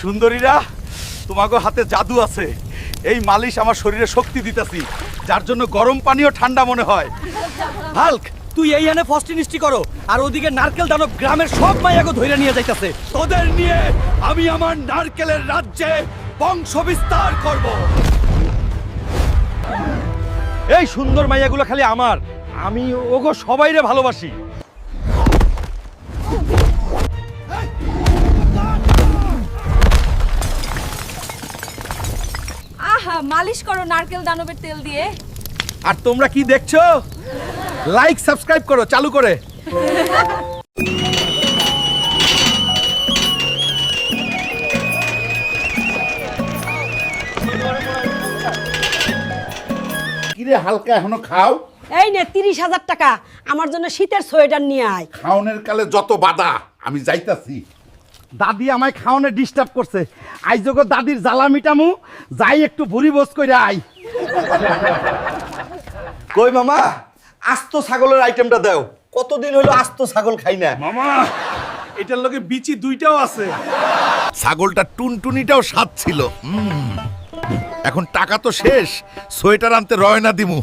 সুন্দরীরা, তোমাকে হাতে জাদু আছে। এই মালিশ আমার শরীরে শক্তি দিতেছি, যার জন্য গরম পানিও ঠান্ডা মনে হয়। হাল্ক, তুই এই এনে ফস্টিনিস্টি করো, আর ওদিকে নারকেল দানব গ্রামের সব মাইয়াকে ধরে নিয়ে যাইতাছে। তোদের নিয়ে আমি আমার নারকেলের রাজ্যে বংশ বিস্তার করব। এই সুন্দর মাইয়াগুলো খালি আমার, আমি ওগো সবাইরে ভালোবাসি। আহা, মালিশ করো নারকেল দানবের তেল দিয়ে। আর তোমরা কি দেখছো? লাইক সাবস্ক্রাইব করো চালু করে। কিরে হালকা এখনো খাও? এই নে 30,000 টাকা, আমার জন্য শীতের সোয়েটার নিয়ে আয়। খাওনের কালে যত বাধা, আমি যাইতাছি। দাদি আমায় খাওয়ানো ডিস্টার্ব করছে। আইজগো দাদির জ্বালা মিটামু, যাই একটু ভুরি বোস কইরা আই। কই মামা, আস্ত ছাগলের আইটেমটা দাও। কতদিন হলো আস্ত ছাগল খাই না। মামা, এটার লগে বিচি দুইটাও আছে। ছাগলটা টুনটুনিটাও স্বাদ ছিল। এখন টাকা তো শেষ, সোয়েটার আনতে রয়না দিমু।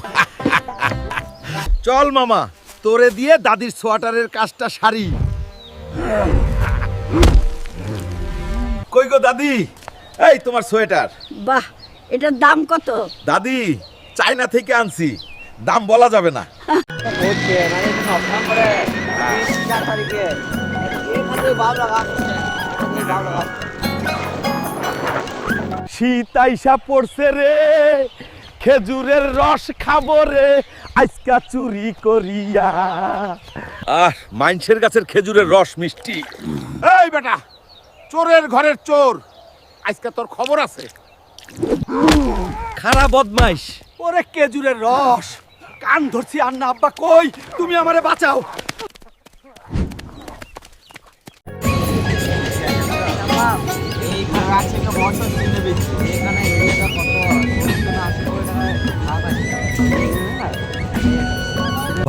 চল মামা, তোরে দিয়ে দাদির সোয়াটারের কাজটা সারি। কই গো দাদি, এই তোমার সোয়েটার। বাহ, এটার দাম কত? দাদি, চায়না থেকে আনছি, দাম বলা যাবে না। শীত আইসা পড়ছে রে, খেজুরের রস খাবো রে আজকা চুরি করিয়া। মাইনসের গাছের খেজুরের রস মিষ্টি। এই বেটা, চোরের ঘরের চোর, আজকে তোর খবর আছে। খারাপ বদমাইশ। ওরে খেজুরের রস, কান ধরছি আর না। আব্বা কই, তুমি আমারে বাঁচাও।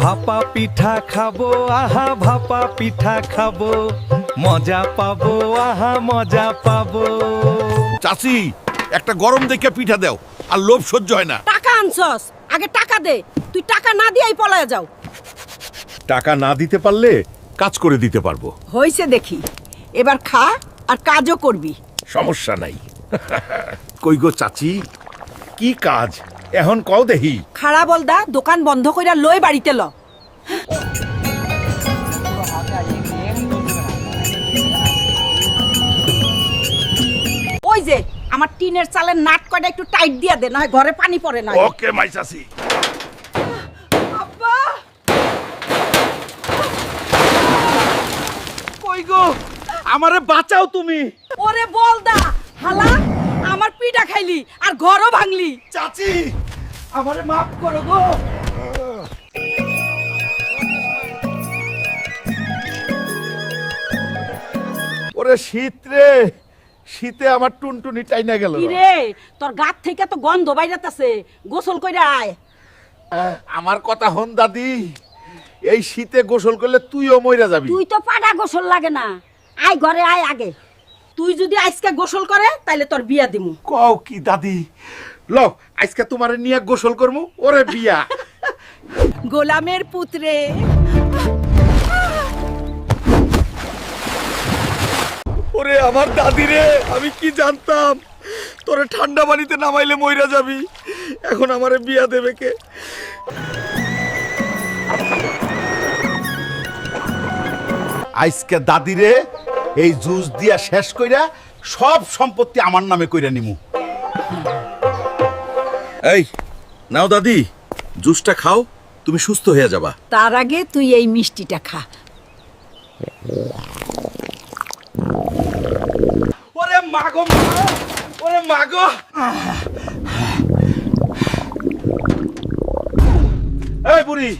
ভাপা পিঠা খাবো, আহা ভাপা পিঠা খাবো, মজা পাবো, আহা মজা পাবো। চাচি, একটা গরম দেখে পিঠা দাও, আর লোভ সহ্য হয় না। টাকা আনছস, আগে টাকা দে। তুই টাকা না দিয়েই পলায় যাও। টাকা না দিতে পারলে কাজ করে দিতে পারবো। হইছে দেখি, এবার খা আর কাজও করবি। সমস্যা নাই। কই গো চাচি, কি কাজ এখন কও দেহি। খাড়া বলদা, দোকান বন্ধ কইরা লই বাড়িতে ল। ওই যে আমার টিনের চালের নাট কয়টা একটু টাইট দিয়া দে, নয় ঘরে পানি পড়ে না। ওকে মাই চাচি। আব্বা, কই গো, আমারে বাঁচাও তুমি। ওরে বলদা হালা, আমার পিঠা খাইলি আর ঘরও ভাঙলি। চাচি, আমারে মাফ করো গো। ওরে শীত রে, শীতে আমার টুনটুনি টাইনা গেল। কি রে, তোর গাত থেকে তো গন্ধ বাইরাতাছে, গোসল কইরা আয়। আমার কথা হন দাদি, এই শীতে গোসল করলে তুইও মইরা যাবি। তুই তো পাড়া গোসল লাগে না, আয় ঘরে আয় আগে। তুই যদি আজকে গোসল করে তাইলে তোর বিয়া দিমু। কও কি দাদি, ল আজকে তোমারে নিয়ে গোসল করমু, ওরে বিয়া। গোলামের পুত্রে। ওরে আমার দাদি রে, আমি কি জানতাম তোরে ঠান্ডা পানিতে নামাইলে মইরা যাবি। এখন আমারে বিয়া দেবে কে? আজকে দাদি রে এই জুস দিয়া শেষ কইরা সব সম্পত্তি আমার নামে কইরা নিমু। এই নাও দাদি, জুসটা খাও, তুমি সুস্থ হয়ে যাবা। তার আগে তুই এই মিষ্টিটা খা। ওরে মাগো, ওরে মাগো। এই বুড়ি,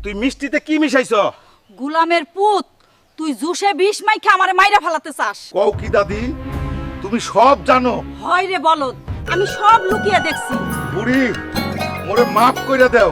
তুই মিষ্টিতে কি মিশাইছ? গোলামের পুত, তুই জুসে বিষ মাইখা আমারে মাইরা ফেলাতে চাস? কও কি দাদি, তুমি সব জানো। হয় রে বলদ, আমি সব লুকিয়ে দেখছি। বুড়ি, মোরে মাফ কইরা দাও।